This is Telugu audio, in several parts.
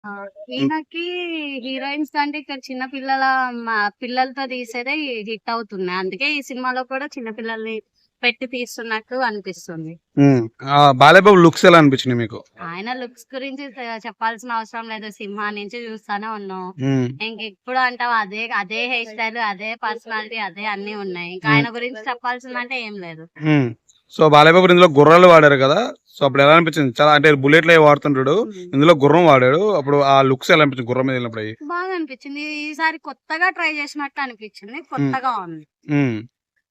ఆ! హ్మ్. ఈయనకి హీరోయిన్స్ కంటే ఇక్కడ చిన్న పిల్లల పిల్లలతో తీసేదే హిట్ అవుతున్నాయి. అందుకే ఈ సినిమాలో కూడా చిన్న పిల్లల్ని పెట్టి తీస్తున్నట్టు అనిపిస్తుంది. హ్మ్. 'బాలయ్య బాబు' లుక్స్ ఎలా అనిపించినాయి మీకు? ఆయన లుక్స్ గురించి చెప్పాల్సిన అవసరం లేదు. సింహా నుంచి చూస్తానే ఉన్నాం. హ్మ్. ఇంకెప్పుడు అంటావు అదే అదే హెయిర్ స్టైల్, అదే పర్సనాలిటీ, అదే అన్నీ ఉన్నాయి. ఇంకా హ్మ్. ఆయన గురించి చెప్పాల్సిందంటే ఏం లేదు. హ్మ్. సో, 'బాలయ్య బాబు' ఇందులో గుర్రాలు వాడారు కదా! సో, అప్పుడు ఎలా అనిపించింది? చాలా అంటే బుల్లెట్‌లయి వాడుతుంటాడు. హ్మ్. ఇందులో గుర్రం వాడాడు. అప్పుడు ఆ లుక్స్ ఎలా అనిపించింది గుర్రం మీద ఎళ్ళినప్పుడు అయి? బాగా అనిపించింది. ఈసారి కొత్తగా ట్రై చేసినట్టు అనిపించింది. హ్మ్. కొత్తగా ఉంది. హ్మ్.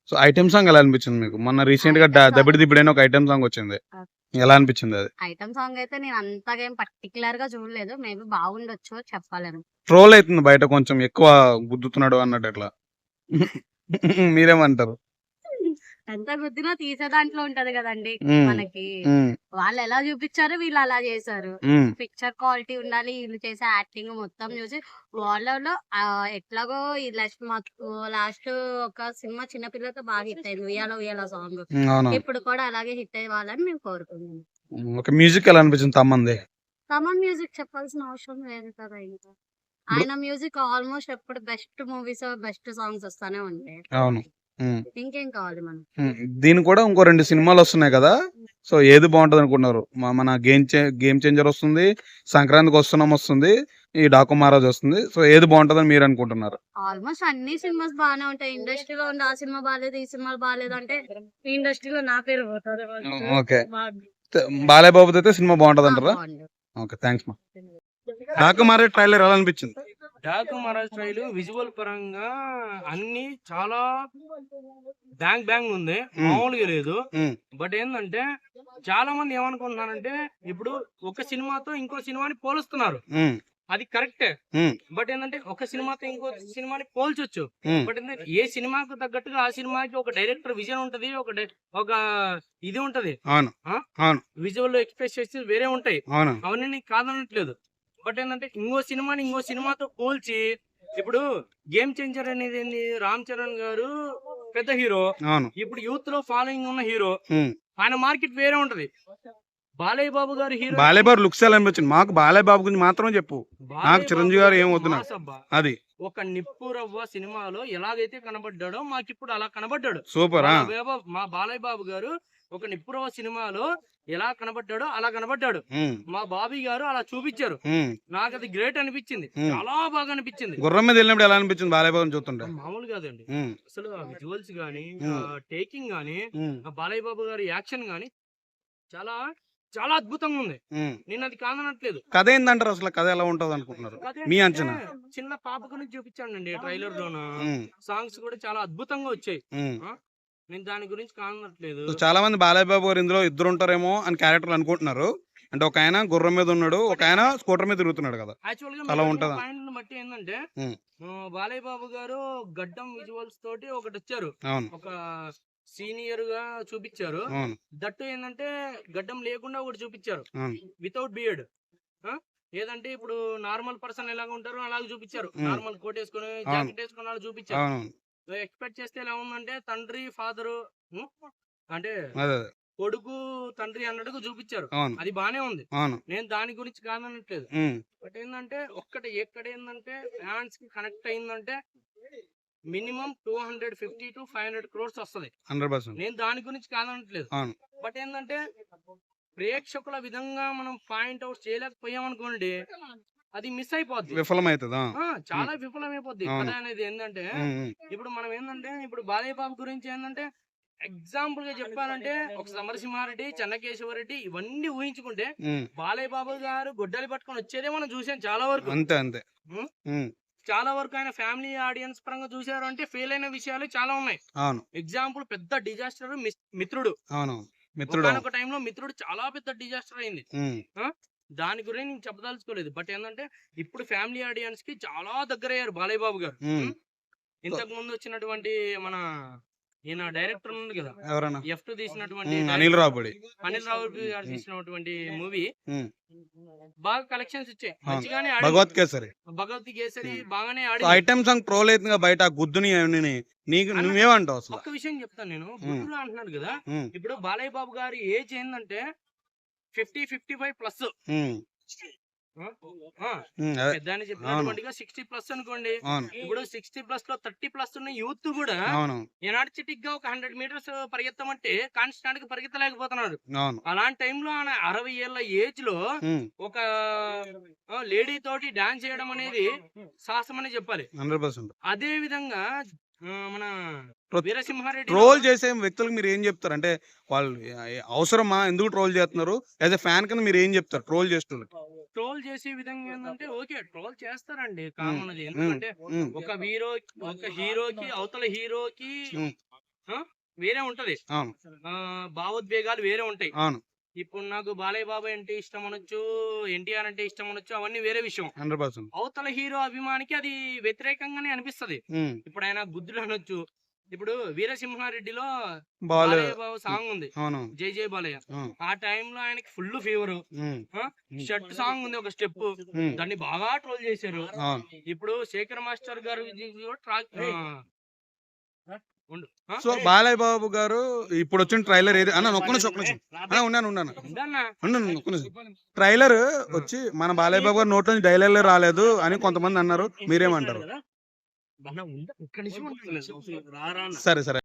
సో, ఐటెమ్ సాంగ్ ఎలా అనిపించింది మీకు? మొన్న రీసెంట్‌గా ఐటెమ్ సాంగ్ 'దబిడి దిబిడి' అని ఒక ఐటెమ్ సాంగ్ వచ్చింది. ఎలా అనిపించింది అది? ఐటెమ్ సాంగ్ అయితే నేను అంతగా ఏం పర్టిక్యులర్‌గా చూడలేదు. మేబీ బాగుండొచ్చు చెప్పలేను. ట్రోల్ అయితుంది బయట కొంచెం ఎక్కువ గుద్దుతున్నాడు అన్నట్టు అట్లా. మీరేమంటారు? ఎంత గుద్దినా తీసే దాంట్లో ఉంటది గదండీ హ్మ్. మనకి. హ్మ్. వాళ్ళెలా చూపిచ్చారో వీళ్ళలా చేశారు. హ్మ్. పిక్చర్ క్వాలిటీ ఉండాలి. ఈళ్ళు చేసే యాక్టింగ్ మొత్తం చూసి వాళ్ళలో ఎట్లాగో ఈ లాస్ట్ ఒక సినిమా చిన్న పిల్లలతో బాగా హిట్ అయింది. 'ఉయ్యాల ఉయ్యాల' సాంగ్. హ్మ్. అవునవును. ఇప్పుడు కూడా అలాగే హిట్ అవ్వాలని మేము కోరుకుంటున్నాం. హ్మ్. ఓకే. మ్యూజిక్ ఎలా అనిపించింది 'తమన్‌ది'? తమన్ మ్యూజిక్ చెప్పాల్సిన అవసరం లేదు కదా ఇంకా. ఇప్పుడు ఆయన మ్యూజిక్ ఆల్మోస్ట్ ఎప్పుడు బెస్ట్ మూవీస్, బెస్ట్ సాంగ్స్ వస్తానే ఉంటాయి. అవును. హ్మ్. ఇంకేం కావాలి మనకి? హ్మ్. దీనికి కూడా ఇంకో 2 సినిమాలొస్తున్నాయి కదా! సో, ఏది బావుంటదనుకుంటున్నారు? మన 'గేమ్ చేంజర్' వస్తుంది. 'సంక్రాంతికొస్తున్నాం' వస్తుంది. ఈ 'డాకు మహారాజ్' వస్తుంది. సో, ఏది బావుంటదని మీరనుకుంటున్నారు? ఆల్మోస్ట్ అన్ని సినిమాస్ బానే ఉంటాయి. ఇండస్ట్రీలో ఉండి ఆ సినిమా బాలేదు, ఈ సినిమా బాలేదంటే ఈ ఇండస్ట్రీలో నా పేరు పోతది హ్మ్. ఫస్ట్. ఓకే. బాగ్ 'బాలయ్య బాబు'దయితే సినిమా ఆ! బావుంటదంటారా? బావుంది. ఓకే. థాంక్స్ మా. 'డాకు మహారాజ్' ట్రైలర్ ఎలా అనిపించింది? 'డాకు మహారాజ్' ట్రైలు విజువల్ పరంగా అన్నీ చాలా బ్యాంగ్ బ్యాంగ్ ఉంది. హ్మ్. మామూలుగా లేదు. హ్మ్. బట్ ఏందంటే చాలా మంది ఏమనుకుంటున్నారంటే ఇప్పుడు ఒక సినిమాతో ఇంకో సినిమాని పోలుస్తున్నారు. హ్మ్. అది కరెక్టే. హ్మ్. బట్ ఏందంటే ఒక సినిమాతో ఇంకో సినిమాని పోల్చొచ్చు. హ్మ్. బట్ ఏందంటే ఏ సినిమాకు తగ్గట్టుగా ఆ సినిమాకి ఒక డైరెక్టర్ విజన్ ఉంటది. ఒక ఇది ఉంటది. అవును. ఆ! అవును. విజువల్ ఎక్స్‌ప్రెషన్స్ వేరే ఉంటాయి. అవును. అవన్నీ నేను కాదనట్లేదు. బట్ ఏందంటే ఇంకో సినిమాతో పోల్చి ఇప్పుడు 'గేమ్ చేంజర్' అనేది ఏంది 'రామ్ చరణ్' గారు పెద్ద హీరో. అవును. ఇప్పుడు యూత్‌లో ఫాలోయింగ్ ఉన్న హీరో. హ్మ్. ఆయన మార్కెట్ వేరే ఉంటది. బాలయ్య బాబు గారు హీరో 'బాలయ్య బాబు' లుక్స్ ఎలా అనిపించింది? మాకు 'బాలయ్య బాబు' గురించి మాత్రమే చెప్పు. నాకు బాలయ్య బాబు 'చిరంజీవి' గారు గారు ఏం వద్దు నాకు. మాస్ అబ్బా! అది. ఒక 'నిప్పురవ్వ' సినిమాలో ఎలాగైతే కనబడ్డాడో మాకిప్పుడు అలా కనబడ్డాడు. సూపర్. ఆ! మా బాలయ్య బాబు గారు ఒక 'నిప్పురవ్వ' సినిమాలో ఎలా కనబడ్డాడో అలా కనబడ్డాడు. హ్మ్. మా బాబీ గారు అలా చూపిచ్చారు. హ్మ్. నాకది గ్రేట్ అనిపిచ్చింది. హ్మ్. చాలా బాగా అనిపిచ్చింది. గుర్రం మీద ఎళ్ళినప్పుడు ఎలా అనిపించింది 'బాలయ్య బాబుని' చూస్తుంటే? మామూలు గాదండి. హ్మ్. అసలు ఆ విజువల్స్ గాని, హ్మ్. టేకింగ్ గాని, హ్మ్. బాలయ్య బాబు గారి యాక్షన్ గాని చాలా, చాలా అద్భుతంగుంది. హ్మ్. నేనది కాదనట్లేదు. కథ ఏందంటారు అసల? కథ ఎలా ఉంటదనుకుంటున్నారు? మీ కథేంటంటే అంచనా? చిన్న పాప గురించి చూపిచ్చాడండి ట్రైలర్‌లోన. హ్మ్. సాంగ్స్ కూడా చాలా అద్భుతంగా వచ్చాయి. హ్మ్. ఆ! నేను దాని గురించి కాదనట్లేదు. సో, చాలా మంది 'బాలయ్య బాబు' గారు ఇందులో ఇద్దరుంటారేమో అని క్యారెక్టర్‌లు అనుకుంటున్నారు. అంటే ఒకాయన గుర్రం మీద ఉన్నాడు. బట్ ఒకాయన ఏందంటే స్కూటర్ మీద తిరుగుతున్నాడు కదా! యాక్చువల్‌గా అలా మీరడిగిన ఉంటదా? పాయింట్‌ని బట్టి ఏందంటే హ్మ్. బాలయ్య బాబు గారు గడ్డం విజువల్స్ తోటి ఒకటొచ్చారు. అవును. ఒక సీనియర్‌గా చూపిచ్చారు. అవును. దట్టు ఏందంటే గడ్డం లేకుండా ఒకటి చూపిచ్చారు. అవును. Without beard. ఆ! ఏదంటే ఇప్పుడు నార్మల్ పర్సన్ ఎలాగ ఉంటారో అలాగ చూపిచ్చారు. హ్మ్. నార్మల్ కోటేసుకొని, అవును. జాకెట్ ఏసుకొని అలా చూపిచ్చారు. అవునవును. ఎక్స్‌పెక్ట్ చేస్తే ఎలా ఉందంటే తండ్రి, ఫాదరు హ్మ్. అంటే అదే. అదే. కొడుకు, తండ్రి అన్నట్టుగా చూపిచ్చారు. అవును. అది బానే ఉంది. అవును. నేను దాని గురించి కాదనట్లేదు. హ్మ్. బట్ ఏందంటే ఎక్కడేందంటే ఫ్యాన్స్‌కి కనెక్ట్ అయిందంటే మినిమమ్ 250-500 క్రోర్స్ వస్తది. 100%. నేను దాని గురించి కాదనట్లేదు. అవును. బట్ ఏందంటే ప్రేక్షకుల విధంగా మనం పాయింట్ ఔట్ చేయలేకపోయామనుకోండి, అది మిస్ అయిపోద్ది. విఫలమైతది. ఆ! హ్మ్. చాలా విఫలమైపోద్ది. కథ అవును. అనేది ఏందంటే, హ్మ్. హ్మ్. ఇప్పుడు మనం ఏందంటే, ఇప్పుడు బాలయ్య బాబు గురించి ఏందంటే, ఎగ్జాంపుల్‌గా చెప్పాలంటే, ఒక సమరసింహారెడ్డి, చెన్నకేశవరెడ్డి ఇవన్నీ ఊహించుకుంటే, హ్మ్. బాలయ్య బాబు గారు గొడ్డలి పట్టుకొని వచ్చేదే మనం చూసాం చాలా వరకు. అంతే. అంతే. హ్మ్. హ్మ్. చాలా వరకు ఆయన ఫ్యామిలీ ఆడియన్స్ పరంగా చూసారు అంటే ఫెయిల్ అయిన విషయాలు చాలా ఉన్నాయి. అవును. ఎగ్జాంపుల్ పెద్ద డిజాస్టర్ 'మిత్రుడు.' అవునవును. 'మిత్రుడు' అవును. ఒకానొక టైంలో 'మిత్రుడు' చాలా పెద్ద డిజాస్టర్ అయింది. హ్మ్. ఆ! దాని గురించి నేను చెప్పదలుచుకోలేదు. బట్ ఏందంటే, ఇప్పుడు ఫ్యామిలీ ఆడియన్స్‌కి చాలా దగ్గరయ్యారు బాలయ్య బాబు గారు. హ్మ్. హ్మ్. సో ఇంతకు ముందు వచ్చినటువంటి మన ఈయన డైరెక్టర్ ఉన్నాడు గదా! ఎవరన్నా? 'ఎఫ్2' తీసినటువంటి హ్మ్. 'అనిల్ డైరెక్టర్ రావిపూడి.' అనిల్ రావిపూడి గారు హ్మ్. తీసినటువంటి మూవీ హ్మ్. బాగా కలెక్షన్స్ ఇచ్చాయి. అవును. మంచిగానే ఆడింది. 'భగవత్ కేసరి.' 'భగవత్ కేసరి' హ్మ్. బాగానే సో, ఆడింది. ఐటెమ్ సాంగ్ ట్రోల్ అయితుందిగా బయట ఆ గుద్దుని అవన్నీని. నీకు అన్న నువ్వేమంటావు అసల? ఒక్క విషయం చెప్తాను నేను. హ్మ్. గుడ్డులో అంటున్నాడు గదా! హ్మ్. ఇప్పుడు బాలయ్య బాబు గారి ఏజ్ ఏందంటే 50, 55 ప్లస్. హ్మ్. అదే. పెద్ద ఆయన చెప్పినట్టుగా 60+ అనుకోండి. అవును ఇప్పుడు 60+ లో 30+ ఉన్న యూత్ కూడా అవును ఎనర్జెటిక్ గా ఒక 100 మీటర్స్ పరిగెత్తమంటే కాన్స్టాంట్ గా పరిగెత్తలేకపోతున్నారు. అవును అలాంటి టైంలో ఆయన 60 ఏళ్ల ఏజ్ లో ఉమ్, ఒక లేడీ తోటి డాన్స్ చేయడం అనేది సాహసం అని చెప్పాలి. 100%. అదే విధంగా మన వీరసింహారెడ్డి ట్రోల్ చేసే వ్యక్తులకు మీరు ఏం చెప్తారు? అంటే వాళ్ళు అవసరమా? ఎందుకు ట్రోల్ చేస్తున్నారు? యాజ్ ఎ ఫ్యాన్ కింద మీరు ఏం చెప్తారు ట్రోల్ చేస్తున్నారు? ట్రోల్ చేసే విధంగా ఏంటంటే ఓకే ట్రోల్ చేస్తారండి కామన్ అది. ఎందుకంటే ఒక హీరోకి అవతల హీరోకి ఆ, వేరే ఉంటది. అవును భావోద్వేగాలు వేరే ఉంటాయి. అవును ఇప్పుడు నాకు బాలయ్య బాబాయ్ అంటే ఇష్టం అనొచ్చు, ఎన్టీఆర్ అంటే ఇష్టం అనొచ్చు, అవన్నీ వేరే విషయం. 100%. అవతల హీరో అభిమానికి అది వ్యతిరేకంగానే అనిపిస్తది. ఇప్పుడు ఆయన గుద్దులు అనొచ్చు. ఇప్పుడు వీరసింహారెడ్డిలో బాల్ బాలయ్య బాబు సాంగ్ ఉంది, అవును జై జై బాలయ్య. అవును ఆ టైంలో ఆయనకి ఫుల్ ఫీవర్. షర్ట్ సాంగ్ ఉంది ఒక స్టెప్, దాన్ని బాగా ట్రోల్ చేశారు. అవును. ఇప్పుడు శేఖర్ మాస్టర్ గారు సో బాలయ్య బాబు గారు ఇప్పుడు వచ్చిన ట్రైలర్ ఏది అన్న ఒక్క నిమిషం ఉన్నాను ట్రైలర్ వచ్చి మన బాలయ్య బాబు గారు నోట్ నుంచి డైలాగ్ రాలేదు అని కొంతమంది అన్నారు, మీరేమంటారు? సరే సరే